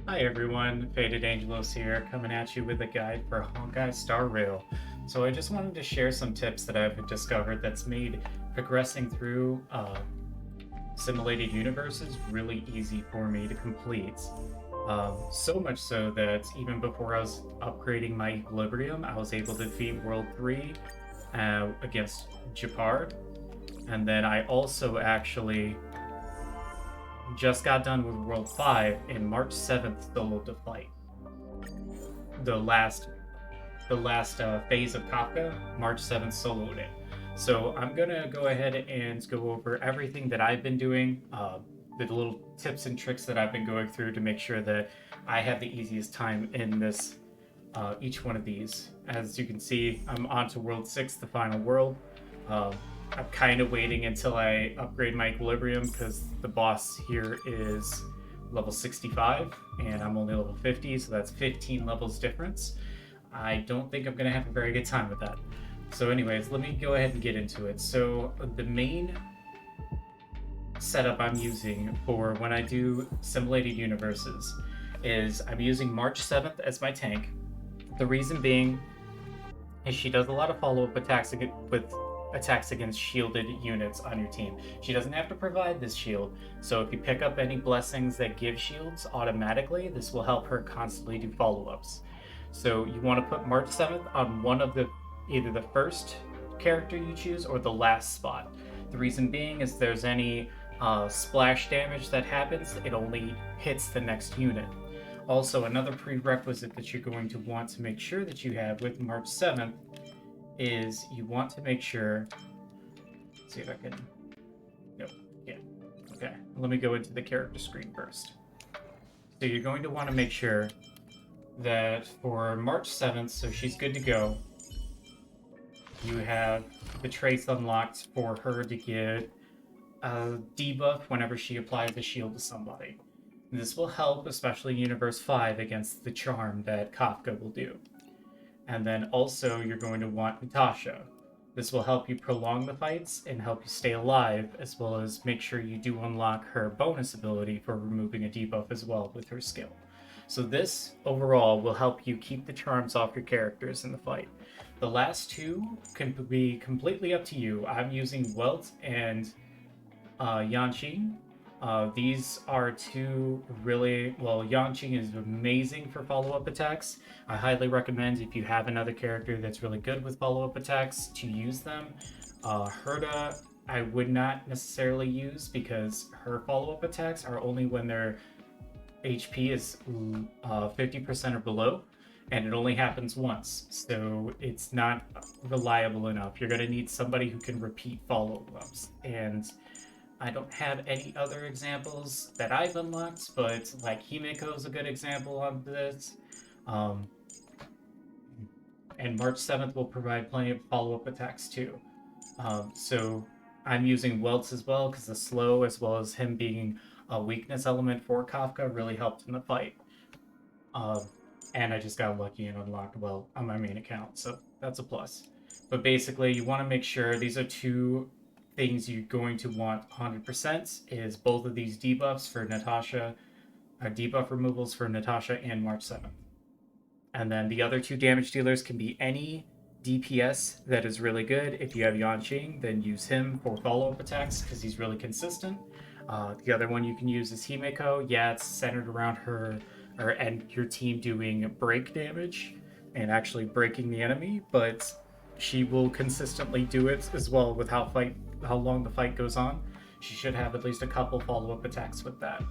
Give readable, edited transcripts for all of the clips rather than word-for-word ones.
Hi everyone, Faded Angelos here, coming at you with a guide for Honkai Star Rail. So I just wanted to share some tips that I've discovered that's made progressing through simulated universes really easy for me to complete. So much so that even before I was upgrading my equilibrium, I was able to defeat World 3 against Japard. And then I also actually just got done with World 5 and March 7th soloed the fight. The last phase of Kafka, March 7th soloed it. So I'm gonna go ahead and go over everything that I've been doing, the little tips and tricks that I've been going through to make sure that I have the easiest time in this each one of these. As you can see, I'm on to World 6, the final world. Um, I'm kind of waiting until I upgrade my equilibrium because the boss here is level 65 and I'm only level 50, so that's 15 levels difference. I don't think I'm going to have a very good time with that. So anyways, let me go ahead and get into it. So the main setup I'm using for when I do simulated universes is I'm using March 7th as my tank. The reason being is she does a lot of follow-up attacks with attacks against shielded units on your team. She doesn't have to provide this shield, so if you pick up any blessings that give shields automatically, this will help her constantly do follow-ups. So you want to put March 7th on one of the either the first character you choose or the last spot. The reason being is there's any splash damage that happens, it only hits the next unit. Also, another prerequisite that you're going to want to make sure that you have with March 7th is you want to make sure. Let's see if I can. Nope. Yeah. Okay. Let me go into the character screen first. So you're going to want to make sure that for March 7th, so she's good to go, you have the traits unlocked for her to get a debuff whenever she applies a shield to somebody. This will help, especially in Universe 5, against the charm that Kafka will do. And then also, you're going to want Natasha. This will help you prolong the fights and help you stay alive, as well as make sure you do unlock her bonus ability for removing a debuff as well with her skill. So this, overall, will help you keep the charms off your characters in the fight. The last two can be completely up to you. I'm using Welt and Yanqing. These are two really, well, Yanqing is amazing for follow-up attacks. I highly recommend if you have another character that's really good with follow-up attacks to use them. Herda, I would not necessarily use because her follow-up attacks are only when their HP is 50% or below, and it only happens once, so it's not reliable enough. You're going to need somebody who can repeat follow-ups, and I don't have any other examples that I've unlocked, but like Himeko is a good example of this. And March 7th will provide plenty of follow-up attacks too. So I'm using Welts as well because the slow, as well as him being a weakness element for Kafka, really helped in the fight. And I just got lucky and unlocked Welt on my main account, so that's a plus. But basically, you want to make sure these are two things you're going to want 100% is both of these debuffs for Natasha, debuff removals for Natasha and March 7th. And then the other two damage dealers can be any DPS that is really good. If you have Yanqing, then use him for follow-up attacks because he's really consistent. The other one you can use is Himeko. Yeah, it's centered around her and your team doing break damage and actually breaking the enemy, but she will consistently do it as well with how long the fight goes on. She should have at least a couple follow-up attacks with that.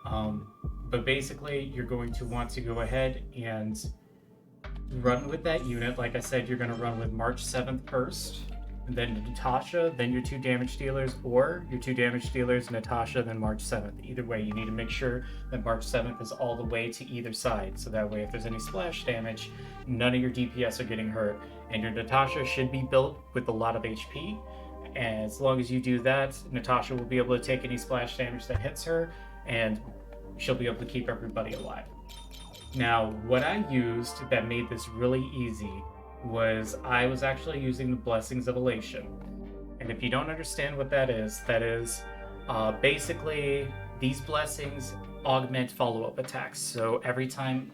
But basically, you're going to want to go ahead and run with that unit. Like I said, you're going to run with March 7th first, and then Natasha, then your two damage dealers, or your two damage dealers, Natasha, then March 7th. Either way, you need to make sure that March 7th is all the way to either side, so that way if there's any splash damage, none of your DPS are getting hurt, and your Natasha should be built with a lot of HP. And as long as you do that, Natasha will be able to take any splash damage that hits her, and she'll be able to keep everybody alive. Now, what I used that made this really easy was I was actually using the Blessings of Elation. And if you don't understand what that is basically these blessings augment follow-up attacks. So every time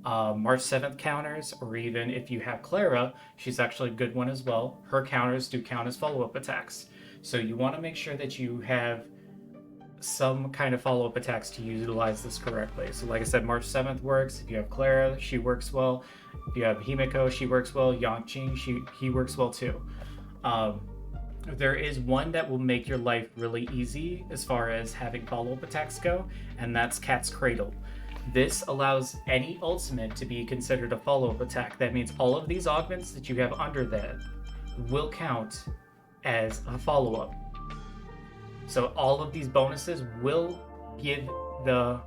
March 7th counters, or even if you have Clara, she's actually a good one as well. Her counters do count as follow-up attacks. So you want to make sure that you have some kind of follow-up attacks to utilize this correctly. So like I said, March 7th works. If you have Clara, she works well. If you have Himiko, she works well. Yangqing, he works well too. There is one that will make your life really easy as far as having follow-up attacks go, and that's Cat's Cradle. This allows any ultimate to be considered a follow-up attack. That means all of these augments that you have under that will count as a follow-up. So all of these bonuses will give the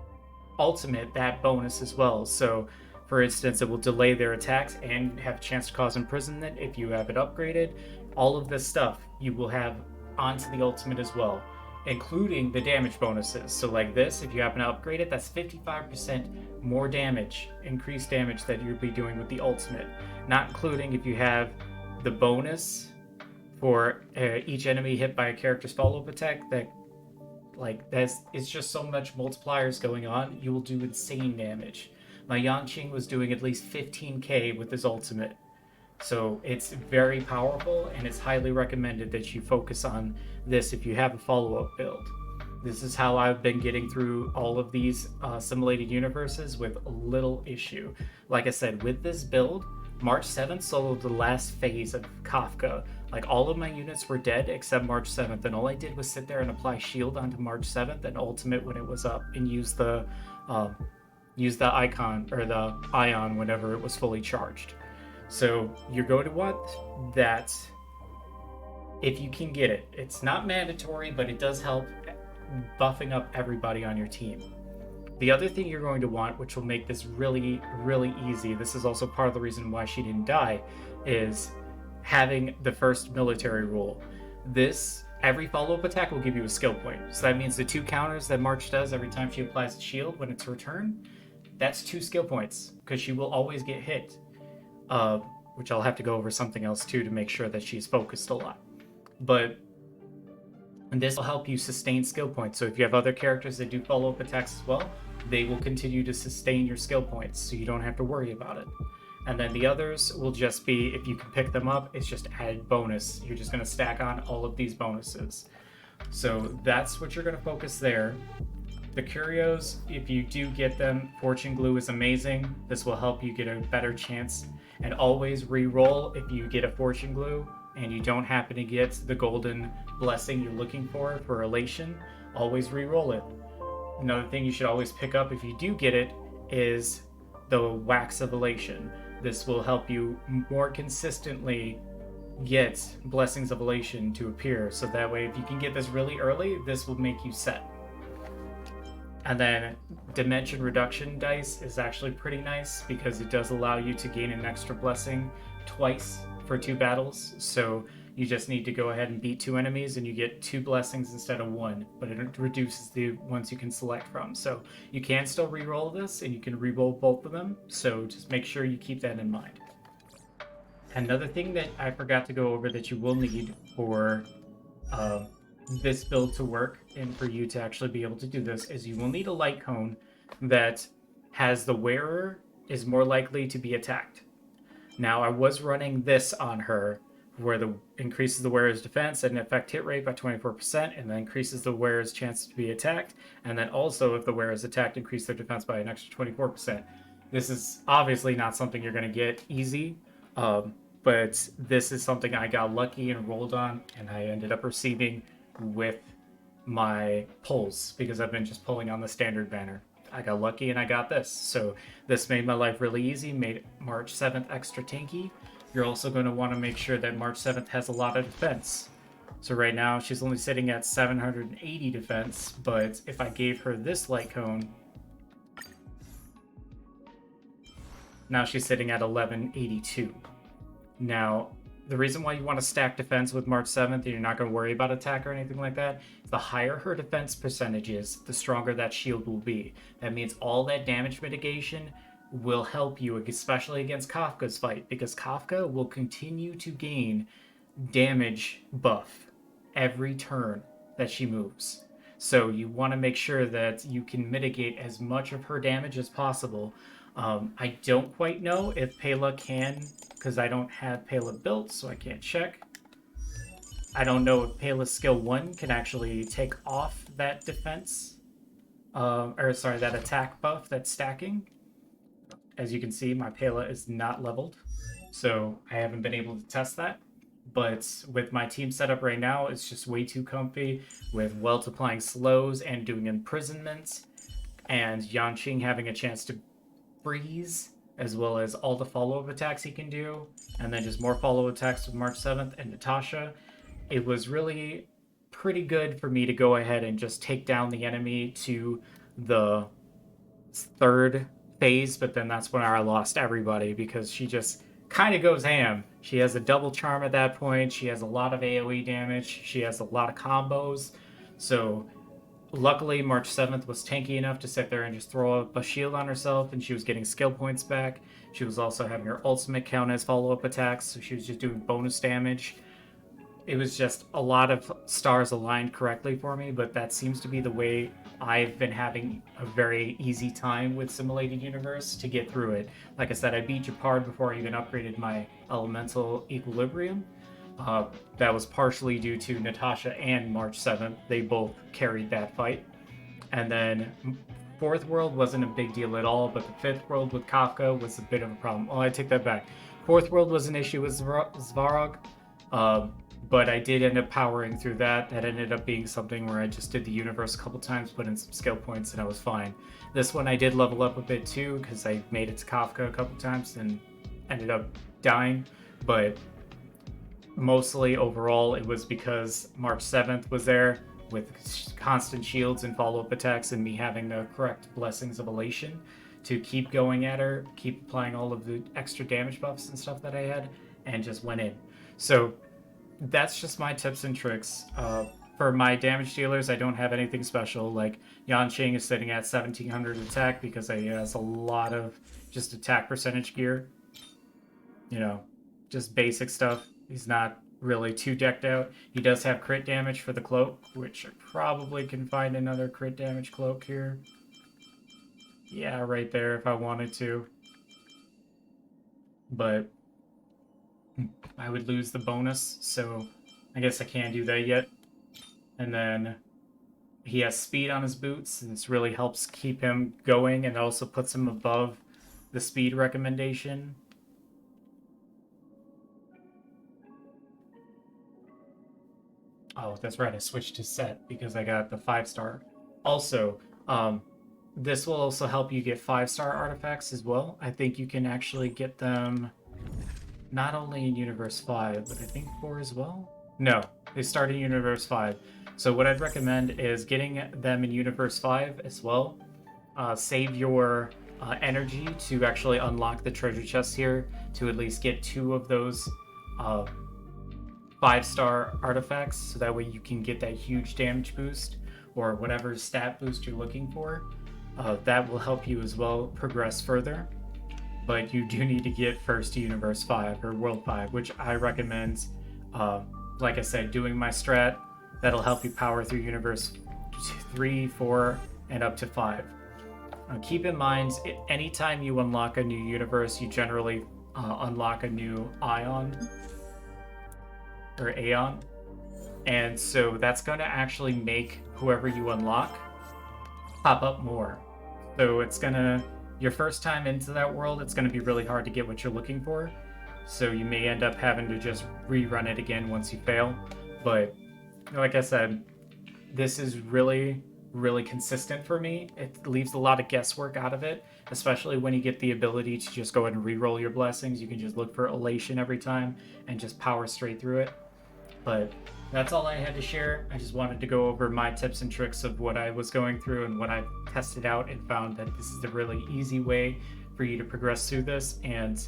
ultimate that bonus as well. So for instance, it will delay their attacks and have a chance to cause imprisonment if you have it upgraded. All of this stuff you will have onto the ultimate as well, including the damage bonuses. So like this, if you happen to upgrade it, that's 55% more damage, increased damage that you'll be doing with the ultimate. Not including if you have the bonus for each enemy hit by a character's follow-up attack, it's just so much multipliers going on, you will do insane damage. My Yangqing was doing at least 15k with his ultimate. So it's very powerful, and it's highly recommended that you focus on this if you have a follow-up build. This is how I've been getting through all of these simulated universes with little issue. Like I said, with this build, March 7th soloed the last phase of Kafka. Like, all of my units were dead except March 7th, and all I did was sit there and apply shield onto March 7th and ultimate when it was up, and use the icon or the ion whenever it was fully charged. So you're going to want that if you can get it. It's not mandatory, but it does help buffing up everybody on your team. The other thing you're going to want, which will make this really, really easy, this is also part of the reason why she didn't die, is having the first military rule. Every follow-up attack will give you a skill point. So that means the 2 counters that March does every time she applies a shield when it's her turn, that's 2 skill points, because she will always get hit. Which I'll have to go over something else too to make sure that she's focused a lot. But this will help you sustain skill points. So if you have other characters that do follow-up attacks as well, they will continue to sustain your skill points, so you don't have to worry about it. And then the others will just be, if you can pick them up, it's just added bonus. You're just going to stack on all of these bonuses. So that's what you're going to focus there. The curios, if you do get them, Fortune Glue is amazing. This will help you get a better chance. And always re-roll if you get a Fortune Glue and you don't happen to get the golden blessing you're looking for Elation. Always re-roll it. Another thing you should always pick up if you do get it is the Wax of Elation. This will help you more consistently get Blessings of Elation to appear. So that way, if you can get this really early, this will make you set. And then Dimension Reduction dice is actually pretty nice because it does allow you to gain an extra blessing twice for 2 battles. So you just need to go ahead and beat 2 enemies and you get 2 blessings instead of 1, but it reduces the ones you can select from. So you can still reroll this, and you can reroll both of them. So just make sure you keep that in mind. Another thing that I forgot to go over that you will need for this build to work and for you to actually be able to do this is you will need a light cone that has the wearer is more likely to be attacked. Now, I was running this on her where the increases the wearer's defense and effect hit rate by 24%, and then increases the wearer's chance to be attacked, and then also if the wearer is attacked, increase their defense by an extra 24%. This is obviously not something you're going to get easy, but this is something I got lucky and rolled on, and I ended up receiving with my pulls because I've been just pulling on the standard banner. I got lucky and I got this. So this made my life really easy, made March 7th extra tanky. You're also going to want to make sure that March 7th has a lot of defense. So right now she's only sitting at 780 defense, but if I gave her this light cone, now she's sitting at 1182. Now, the reason why you want to stack defense with March 7th and you're not going to worry about attack or anything like that, the higher her defense percentage is, the stronger that shield will be. That means all that damage mitigation will help you, especially against Kafka's fight, because Kafka will continue to gain damage buff every turn that she moves. So you want to make sure that you can mitigate as much of her damage as possible. I don't quite know if Pela can, because I don't have Pela built, so I can't check. I don't know if Pela's skill 1 can actually take off that defense, or sorry, that attack buff that's stacking. As you can see, my Pela is not leveled, so I haven't been able to test that. But with my team setup right now, it's just way too comfy with Welt applying slows and doing imprisonment, and Yanqing having a chance to freeze, as well as all the follow-up attacks he can do, and then just more follow attacks with March 7th and Natasha. It was really pretty good for me to go ahead and just take down the enemy to the third phase, but then that's when I lost everybody because she just kind of goes ham. She has a double charm at that point. She has a lot of AoE damage. She has a lot of combos. So luckily, March 7th was tanky enough to sit there and just throw up a shield on herself, and she was getting skill points back. She was also having her ultimate count as follow-up attacks, so she was just doing bonus damage. It was just a lot of stars aligned correctly for me, but that seems to be the way I've been having a very easy time with Simulated Universe to get through it. Like I said, I beat Japard before I even upgraded my Elemental Equilibrium. That was partially due to Natasha and March 7th. They both carried that fight. And then fourth world wasn't a big deal at all, but the fifth world with Kafka was a bit of a problem. Oh, I take that back. Fourth world was an issue with Svarog. But I did end up powering through that. That ended up being something where I just did the universe a couple times, put in some skill points, and I was fine. This one I did level up a bit too, because I made it to Kafka a couple times and ended up dying. But mostly overall, it was because March 7th was there with constant shields and follow-up attacks, and me having the correct blessings of elation to keep going at her, keep applying all of the extra damage buffs and stuff that I had, and just went in. So that's just my tips and tricks. For my damage dealers, I don't have anything special. Like Yanqing is sitting at 1700 attack because he has a lot of just attack percentage gear. You know, just basic stuff. He's not really too decked out. He does have crit damage for the cloak, which I probably can find another crit damage cloak here. Yeah, right there if I wanted to. But I would lose the bonus, so I guess I can't do that yet. And then he has speed on his boots, and this really helps keep him going, and also puts him above the speed recommendation. Oh, that's right, I switched to set because I got the 5-star. Also, this will also help you get 5-star artifacts as well. I think you can actually get them not only in Universe 5, but I think 4 as well? No, they start in Universe 5. So what I'd recommend is getting them in Universe 5 as well. Save your energy to actually unlock the treasure chests here to at least get 2 of those 5-star artifacts, so that way you can get that huge damage boost or whatever stat boost you're looking for. That will help you as well progress further. But you do need to get first to Universe 5 or World 5, which I recommend, like I said, doing my strat. That'll help you power through Universe 3, 4, and up to 5. Keep in mind, anytime you unlock a new universe, you generally unlock a new Ion or Aeon. And so that's going to actually make whoever you unlock pop up more. So it's going to... Your first time into that world, it's going to be really hard to get what you're looking for. So you may end up having to just rerun it again once you fail. But like I said, this is really, really consistent for me. It leaves a lot of guesswork out of it, especially when you get the ability to just go ahead and re-roll your blessings. You can just look for elation every time and just power straight through it. But that's all I had to share. I just wanted to go over my tips and tricks of what I was going through and what I tested out, and found that this is a really easy way for you to progress through this and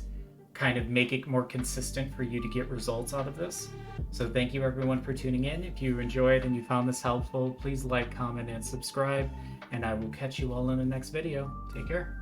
kind of make it more consistent for you to get results out of this. So thank you everyone for tuning in. If you enjoyed and you found this helpful, please like, comment, and subscribe, and I will catch you all in the next video. Take care.